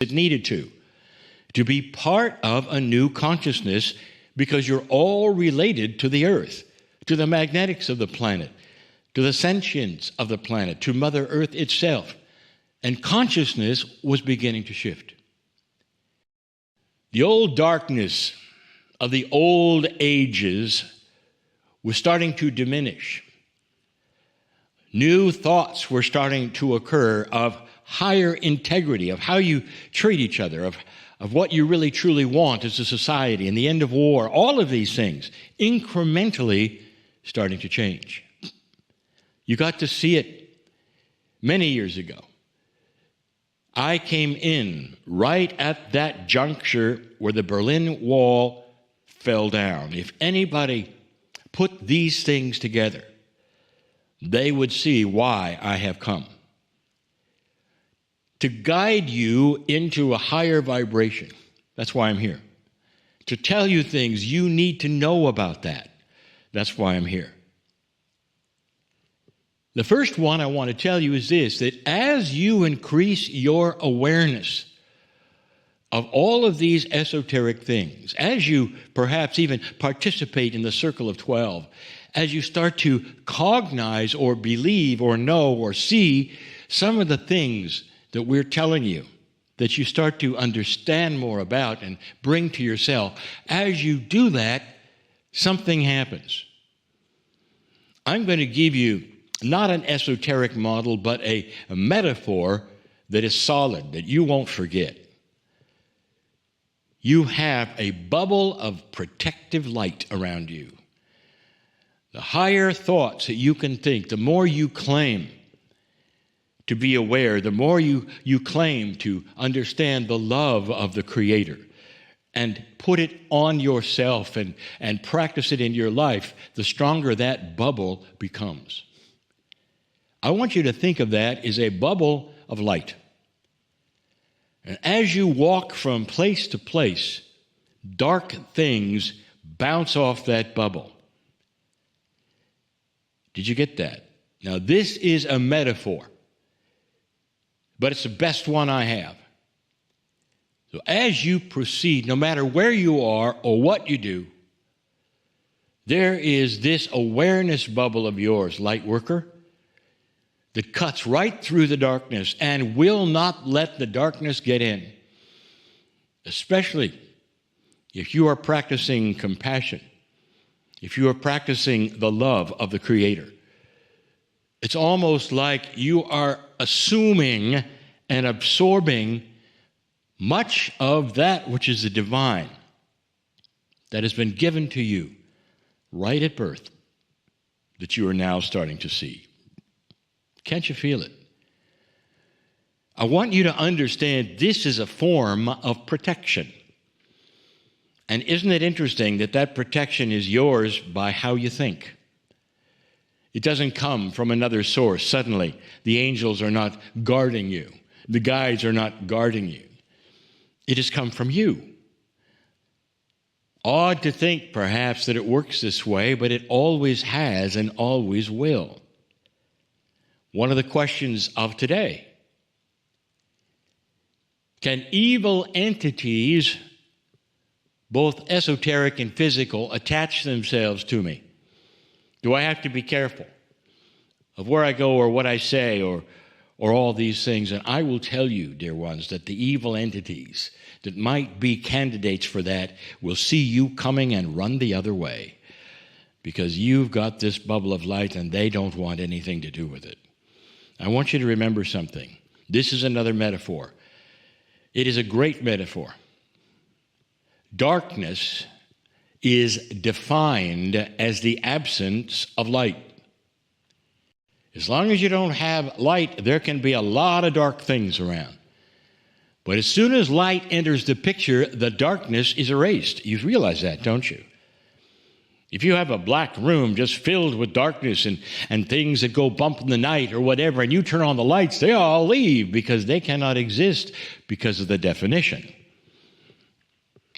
it needed to be part of a new consciousness, because you're all related to the earth, to the magnetics of the planet, to the sentience of the planet, to Mother Earth itself. And consciousness was beginning to shift. The old darkness of the old ages was starting to diminish. New thoughts were starting to occur of higher integrity, of how you treat each other, of what you really truly want as a society, and the end of war. All of these things incrementally starting to change. You got to see it many years ago. I came in right at that juncture where the Berlin Wall fell down. If anybody put these things together, they would see why I have come. To guide you into a higher vibration. That's why I'm here. To tell you things you need to know about that. That's why I'm here. The first one I want to tell you is this, that as you increase your awareness of all of these esoteric things, as you perhaps even participate in the Circle of 12, as you start to cognize or believe or know or see some of the things that we're telling you, that you start to understand more about and bring to yourself, as you do that, something happens. I'm going to give you not an esoteric model, but a metaphor that is solid, that you won't forget. You have a bubble of protective light around you. The higher thoughts that you can think, the more you claim to be aware, the more you claim to understand the love of the Creator and put it on yourself and practice it in your life, the stronger that bubble becomes. I want you to think of that as a bubble of light. And as you walk from place to place, dark things bounce off that bubble. Did you get that? Now, this is a metaphor, but it's the best one I have. So as you proceed, no matter where you are or what you do, there is this awareness bubble of yours, light worker, that cuts right through the darkness and will not let the darkness get in. Especially if you are practicing compassion, if you are practicing the love of the Creator. It's almost like you are assuming and absorbing much of that which is the divine that has been given to you right at birth, that you are now starting to see. Can't you feel it? I want you to understand this is a form of protection. And isn't it interesting that that protection is yours by how you think? It doesn't come from another source. Suddenly, the angels are not guarding you. The guides are not guarding you. It has come from you. Odd to think, perhaps, that it works this way, but it always has and always will. One of the questions of today: can evil entities, both esoteric and physical, attach themselves to me? Do I have to be careful of where I go or what I say or all these things? And I will tell you, dear ones, that the evil entities that might be candidates for that will see you coming and run the other way, because you've got this bubble of light and they don't want anything to do with it. I want you to remember something. This is another metaphor. It is a great metaphor. Darkness is defined as the absence of light. As long as you don't have light, there can be a lot of dark things around. But as soon as light enters the picture, the darkness is erased. You realize that, don't you? If you have a black room just filled with darkness and things that go bump in the night or whatever, and you turn on the lights, they all leave because they cannot exist because of the definition.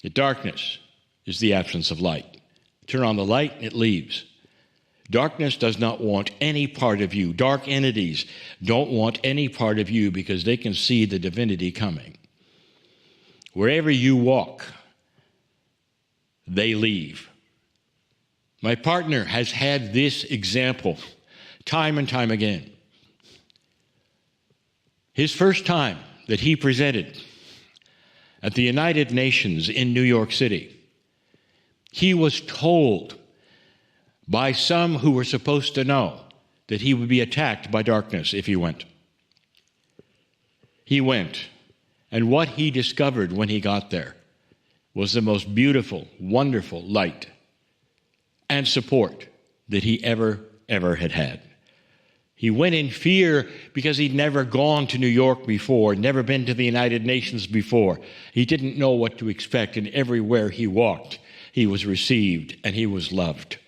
The darkness is the absence of light. Turn on the light, it leaves. Darkness does not want any part of you. Dark entities don't want any part of you because they can see the divinity coming. Wherever you walk, they leave. My partner has had this example time and time again. His first time that he presented at the United Nations in New York City, he was told by some who were supposed to know that he would be attacked by darkness if he went. He went, and what he discovered when he got there was the most beautiful, wonderful light and support that he ever had had. He went in fear because he'd never gone to New York before, never been to the United Nations before. He didn't know what to expect, and everywhere he walked, he was received and he was loved.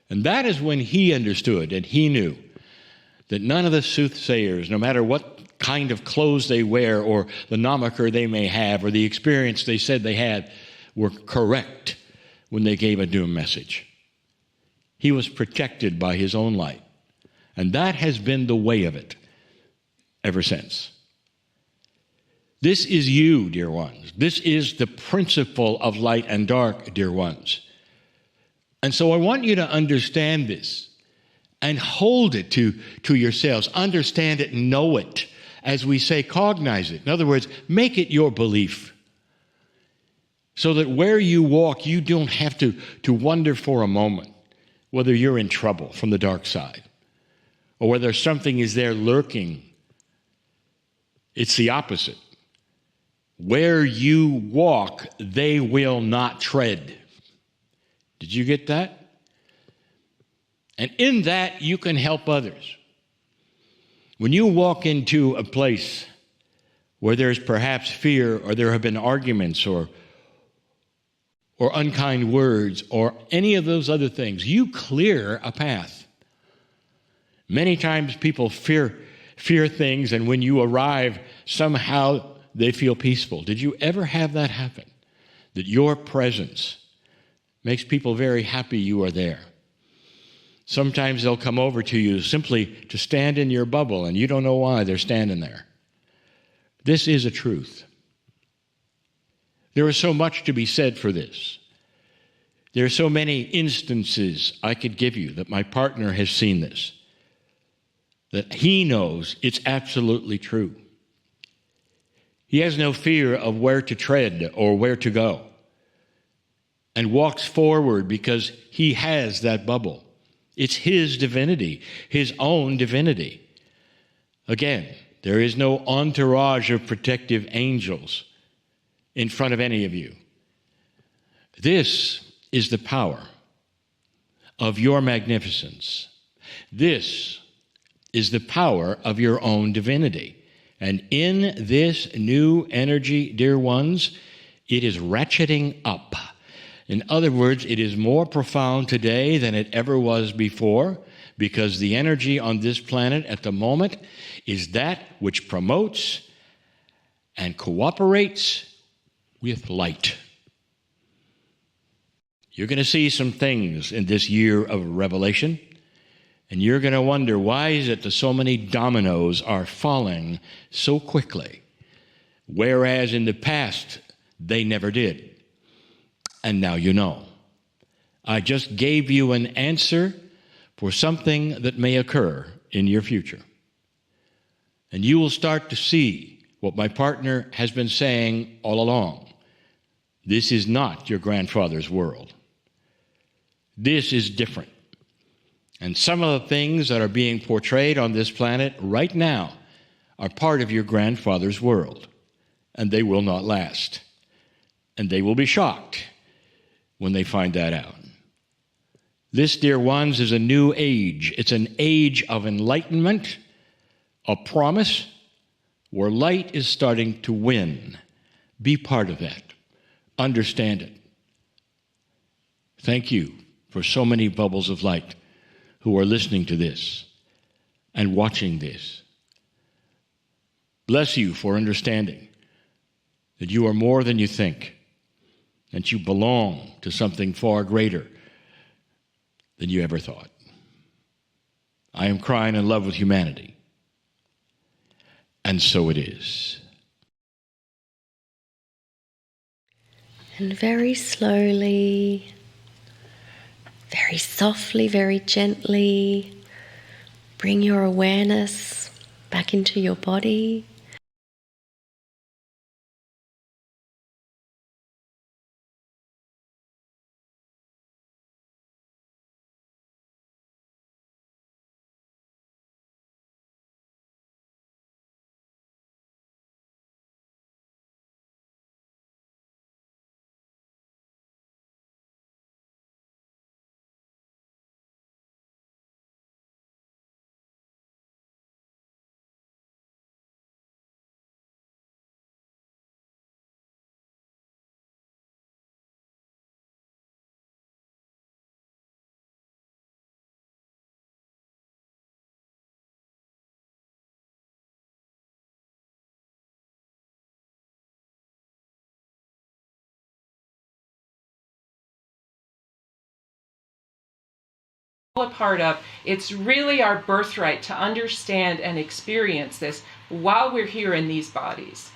And that is when he understood and he knew that none of the soothsayers, no matter what kind of clothes they wear or the moniker they may have or the experience they said they had, were correct when they gave a doom message. He was protected by his own light. And that has been the way of it ever since. This is you, dear ones. This is the principle of light and dark, dear ones. And so I want you to understand this and hold it to yourselves. Understand it, know it. As we say, cognize it. In other words, make it your belief. So that where you walk, you don't have to wonder for a moment whether you're in trouble from the dark side, or whether something is there lurking. It's the opposite. Where you walk, they will not tread. Did you get that? And in that, you can help others. When you walk into a place where there's perhaps fear, or there have been arguments, or unkind words, or any of those other things, you clear a path. Many times people fear things, and when you arrive, somehow they feel peaceful. Did you ever have that happen? That your presence makes people very happy you are there. Sometimes they'll come over to you simply to stand in your bubble, and you don't know why they're standing there. This is a truth. There is so much to be said for this. There are so many instances I could give you that my partner has seen this, that he knows it's absolutely true. He has no fear of where to tread or where to go, and walks forward because he has that bubble. It's his divinity, his own divinity. Again, there is no entourage of protective angels in front of any of you. This is the power of your magnificence. This is the power of your own divinity. And in this new energy, dear ones, it is ratcheting up. In other words, it is more profound today than it ever was before, because the energy on this planet at the moment is that which promotes and cooperates with light. You're going to see some things in this year of revelation, and you're going to wonder, why is it that so many dominoes are falling so quickly, whereas in the past they never did? And now you know. I just gave you an answer for something that may occur in your future. And you will start to see what my partner has been saying all along. This is not your grandfather's world. This is different. And some of the things that are being portrayed on this planet right now are part of your grandfather's world. And they will not last. And they will be shocked when they find that out. This, dear ones, is a new age. It's an age of enlightenment, a promise where light is starting to win. Be part of that. Understand it. Thank you for so many bubbles of light who are listening to this and watching this. Bless you for understanding that you are more than you think, that you belong to something far greater than you ever thought. I am Kryon in love with humanity, and so it is. And very slowly, very softly, very gently, bring your awareness back into your body. A part of. It's really our birthright to understand and experience this while we're here in these bodies.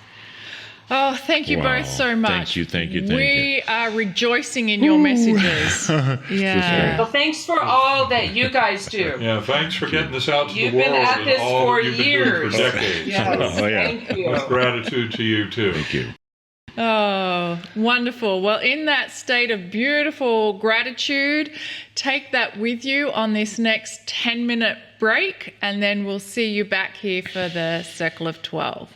Oh, thank you both so much. Thank you. We are rejoicing in your messages. Yeah. Well, thanks for all that you guys do. Yeah, thanks for getting this out to You've the world. been at this and all for you've been years. doing for decades. Yes, Oh, yeah. thank you. Much gratitude to you, too. Thank you. Oh, wonderful. Well, in that state of beautiful gratitude, take that with you on this next 10-minute break, and then we'll see you back here for the Circle of 12.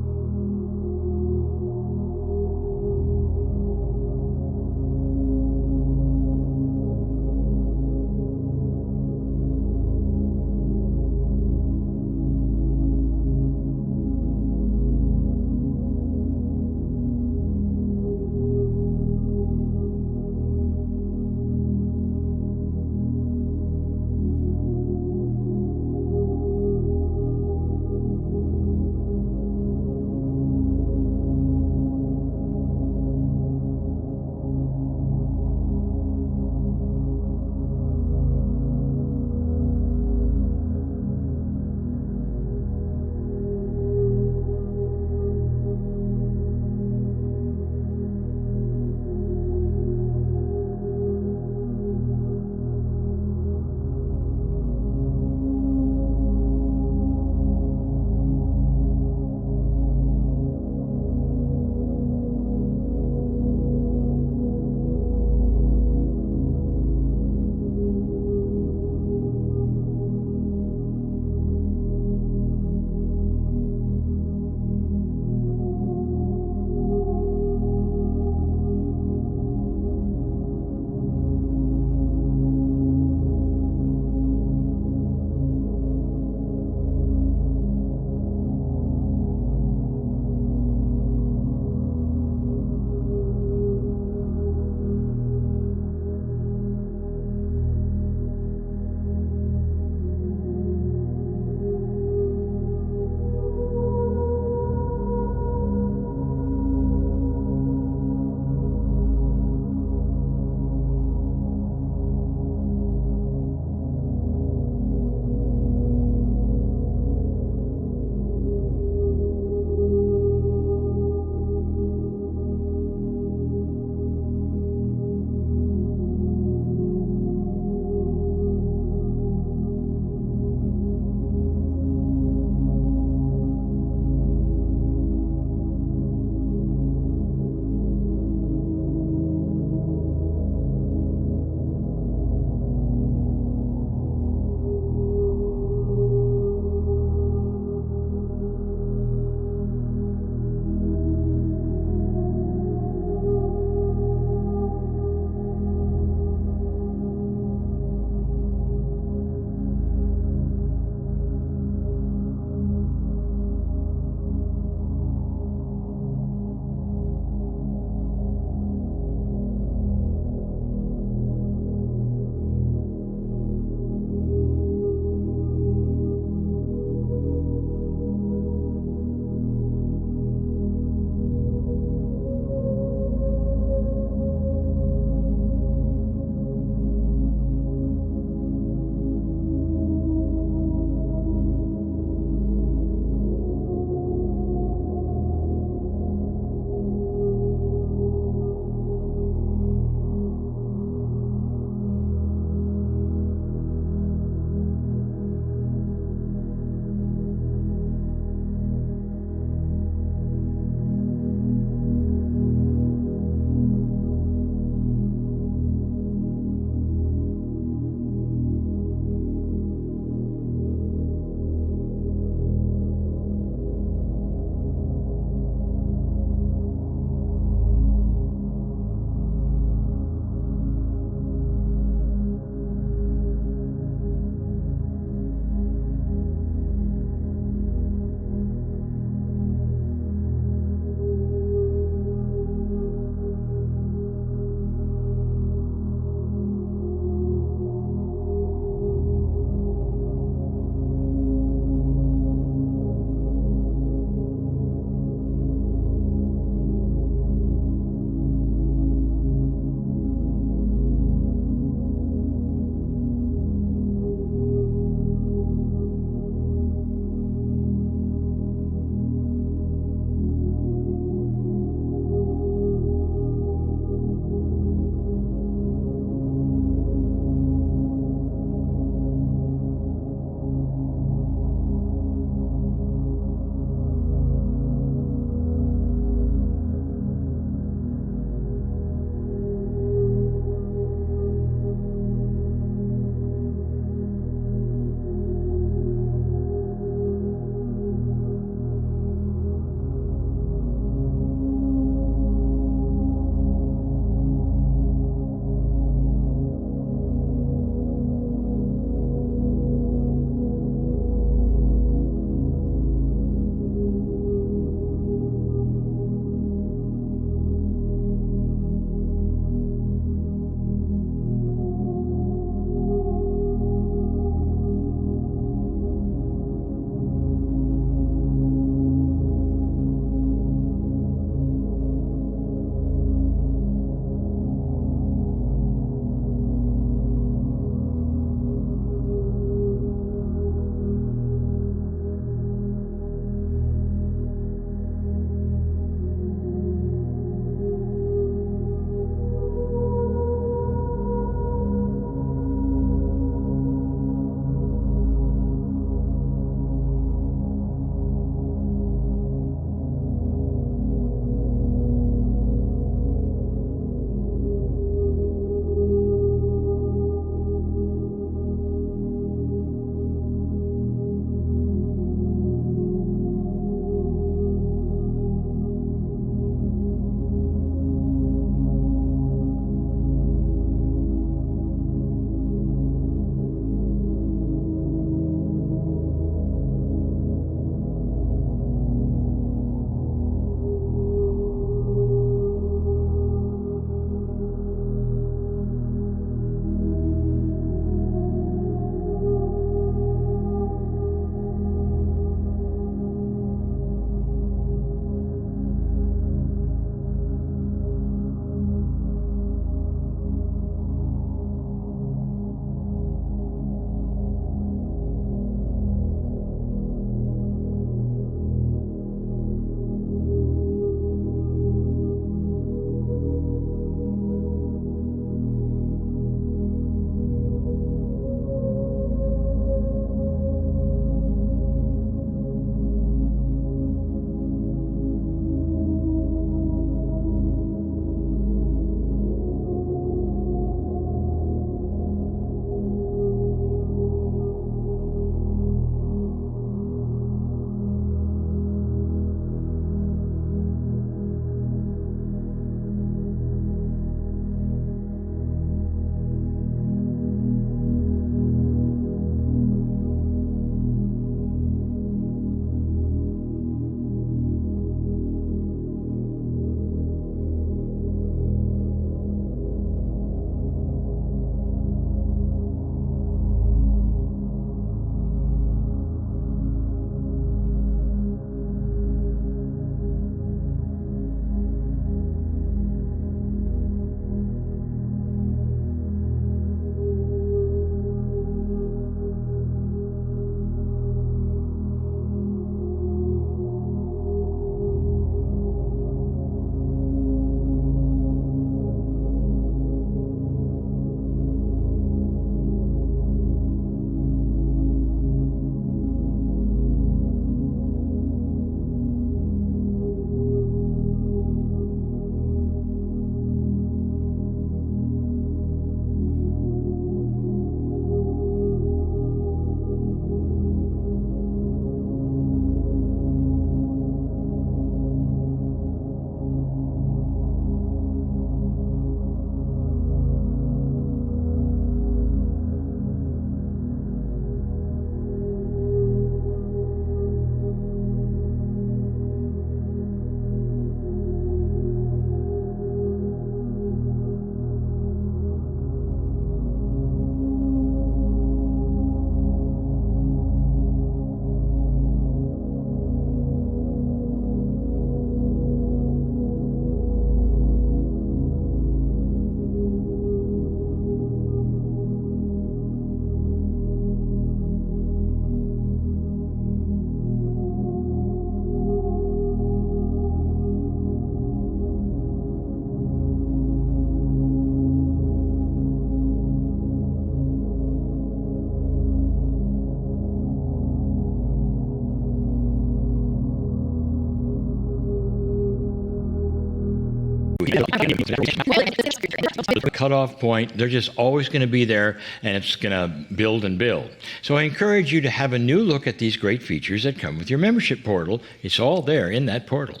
The cutoff point, they're just always going to be there, and it's going to build and build. So I encourage you to have a new look at these great features that come with your membership portal. It's all there in that portal.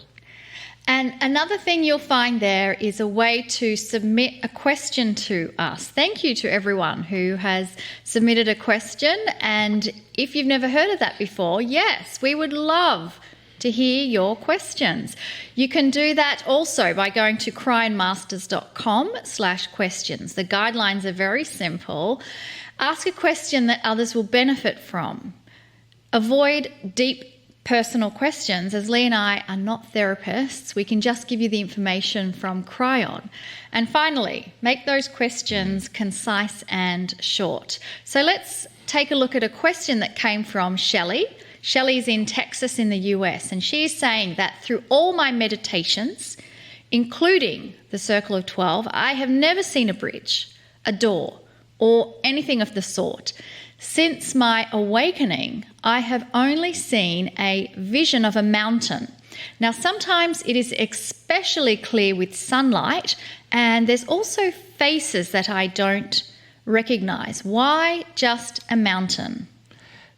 And another thing you'll find there is a way to submit a question to us. Thank you to everyone who has submitted a question. And if you've never heard of that before, yes, we would love to hear your questions. You can do that also by going to cryonmasters.com/questions. The guidelines are very simple. Ask a question that others will benefit from. Avoid deep personal questions, as Lee and I are not therapists. We can just give you the information from Kryon. And finally, make those questions concise and short. So let's take a look at a question that came from Shelley. Shelley's in Texas in the US, and she's saying that through all my meditations, including the Circle of 12, I have never seen a bridge, a door, or anything of the sort. Since my awakening, I have only seen a vision of a mountain. Now, sometimes it is especially clear with sunlight, and there's also faces that I don't recognize. Why just a mountain?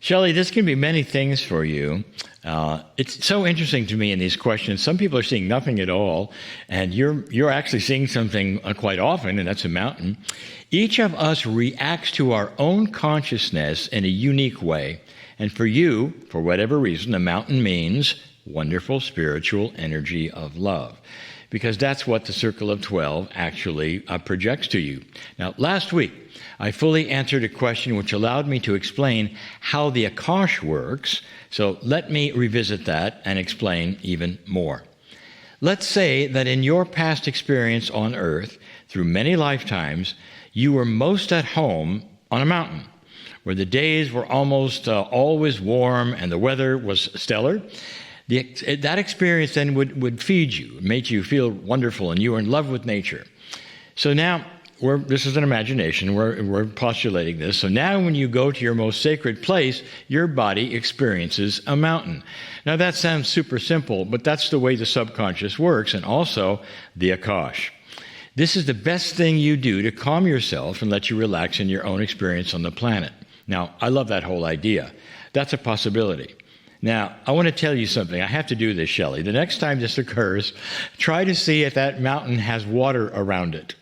Shelley, this can be many things for you. It's so interesting to me in these questions. Some people are seeing nothing at all, and you're actually seeing something quite often, and that's a mountain. Each of us reacts to our own consciousness in a unique way. And for you, for whatever reason, a mountain means wonderful spiritual energy of love, because that's what the Circle of 12 actually projects to you. Now, last week, I fully answered a question which allowed me to explain how the Akash works, so let me revisit that and explain even more. Let's say that in your past experience on Earth, through many lifetimes, you were most at home on a mountain, where the days were almost always warm and the weather was stellar. That experience then would feed you, make you feel wonderful, and you were in love with nature. So now, this is an imagination, we're postulating this. So now when you go to your most sacred place, your body experiences a mountain. Now that sounds super simple, but that's the way the subconscious works, and also the Akash. This is the best thing you do to calm yourself and let you relax in your own experience on the planet. Now, I love that whole idea. That's a possibility. Now, I want to tell you something. I have to do this, Shelley. The next time this occurs, try to see if that mountain has water around it.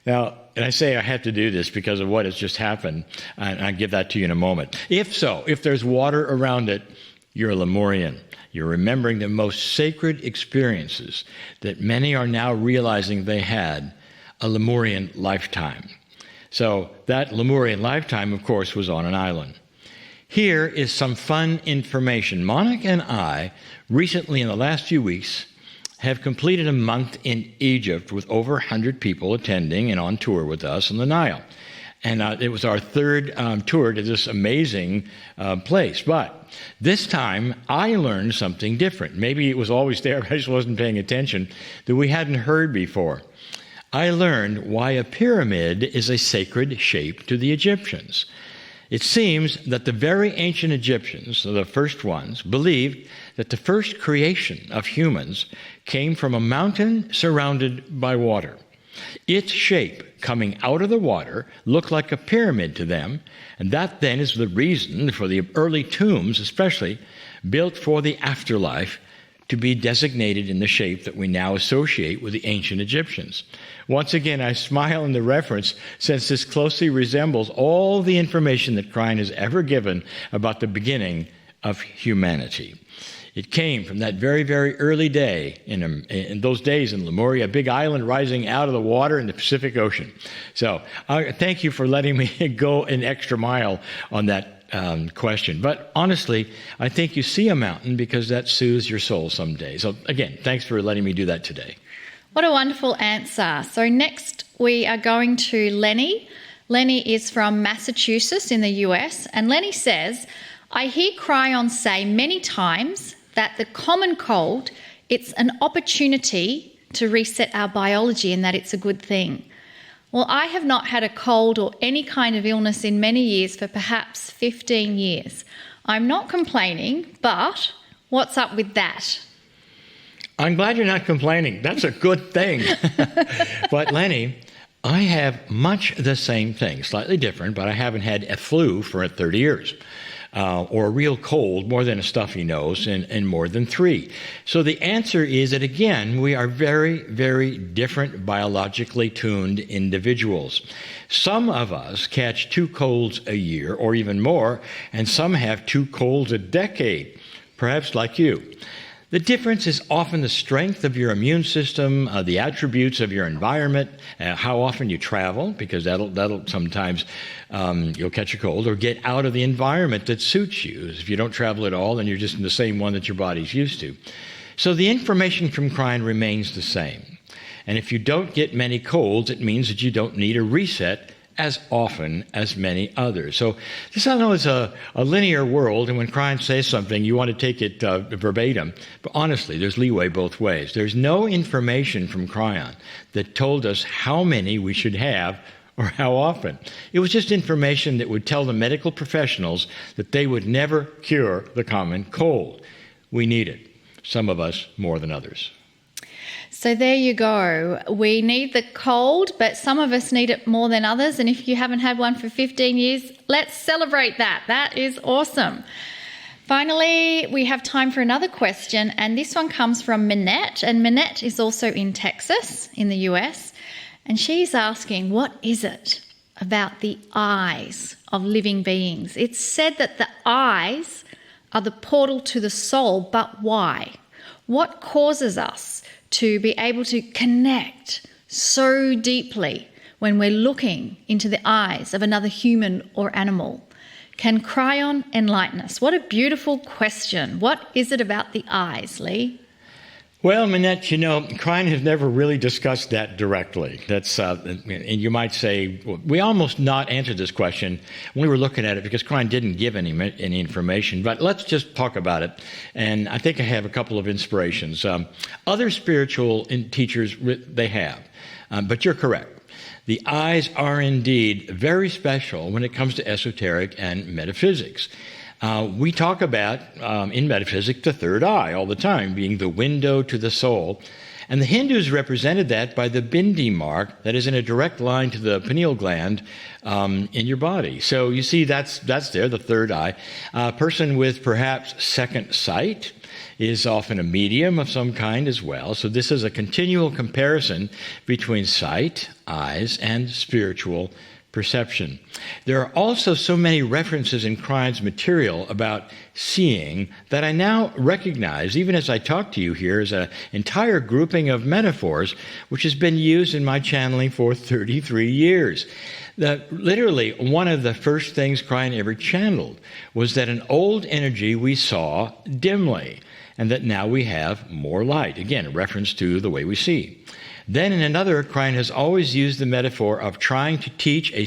Now, and I say I have to do this because of what has just happened, and I'll give that to you in a moment. If so, if there's water around it, you're a Lemurian. You're remembering the most sacred experiences that many are now realizing they had a Lemurian lifetime. So that Lemurian lifetime, of course, was on an island. Here is some fun information. Monica and I, recently in the last few weeks, have completed a month in Egypt with over 100 people attending and on tour with us on the Nile. And it was our third tour to this amazing place. But this time, I learned something different. Maybe it was always there, but I just wasn't paying attention, that we hadn't heard before. I learned why a pyramid is a sacred shape to the Egyptians. It seems that the very ancient Egyptians, so the first ones, believed that the first creation of humans came from a mountain surrounded by water. Its shape coming out of the water looked like a pyramid to them, and that then is the reason for the early tombs, especially built for the afterlife, to be designated in the shape that we now associate with the ancient Egyptians. Once again, I smile in the reference, since this closely resembles all the information that Kryon has ever given about the beginning of humanity. It came from that very, very early day, in those days in Lemuria, a big island rising out of the water in the Pacific Ocean. So thank you for letting me go an extra mile on that question. But honestly, I think you see a mountain because that soothes your soul someday. So again, thanks for letting me do that today. What a wonderful answer. So next we are going to Lenny. Lenny is from Massachusetts in the US, and Lenny says, I hear Kryon say many times that the common cold, it's an opportunity to reset our biology and that it's a good thing. Well, I have not had a cold or any kind of illness in many years for perhaps 15 years. I'm not complaining, but what's up with that? I'm glad you're not complaining. That's a good thing. But Lenny, I have much the same thing, slightly different, but I haven't had a flu for 30 years. Or a real cold, more than a stuffy nose, and more than 3. So the answer is that, again, we are very, very different biologically tuned individuals. Some of us catch 2 colds a year, or even more, and some have 2 colds a decade, perhaps like you. The difference is often the strength of your immune system, the attributes of your environment, how often you travel, because that'll sometimes you'll catch a cold, or get out of the environment that suits you. If you don't travel at all, then you're just in the same one that your body's used to. So the information from Kryon remains the same. And if you don't get many colds, it means that you don't need a reset as often as many others. So this, I know, is a linear world, and when Kryon says something, you want to take it verbatim. But honestly, there's leeway both ways. There's no information from Kryon that told us how many we should have or how often. It was just information that would tell the medical professionals that they would never cure the common cold. We need it, some of us more than others. So there you go. We need the cold, but some of us need it more than others. And if you haven't had one for 15 years, let's celebrate that. That is awesome. Finally, we have time for another question. And this one comes from Minette. And Minette is also in Texas, in the US. And she's asking, what is it about the eyes of living beings? It's said that the eyes are the portal to the soul, but why? What causes us to be able to connect so deeply when we're looking into the eyes of another human or animal? Can Kryon enlighten us? What a beautiful question. What is it about the eyes, Lee? Well, Minette, Kryon has never really discussed that directly. That's, and you might say, we almost not answered this question when we were looking at it because Kryon didn't give any information. But let's just talk about it. And I think I have a couple of inspirations. Other spiritual teachers, they have. But you're correct. The eyes are indeed very special when it comes to esoteric and metaphysics. We talk about, in metaphysics, the third eye all the time, being the window to the soul. And the Hindus represented that by the bindi mark that is in a direct line to the pineal gland in your body. So you see that's there, the third eye. A person with perhaps second sight is often a medium of some kind as well. So this is a continual comparison between sight, eyes, and spiritual perception. There are also so many references in Kryon's material about seeing that I now recognize, even as I talk to you here, as an entire grouping of metaphors which has been used in my channeling for 33 years. Literally, one of the first things Kryon ever channeled was that an old energy we saw dimly, and that now we have more light. Again, a reference to the way we see. Then in another, Kryon has always used the metaphor of trying to teach a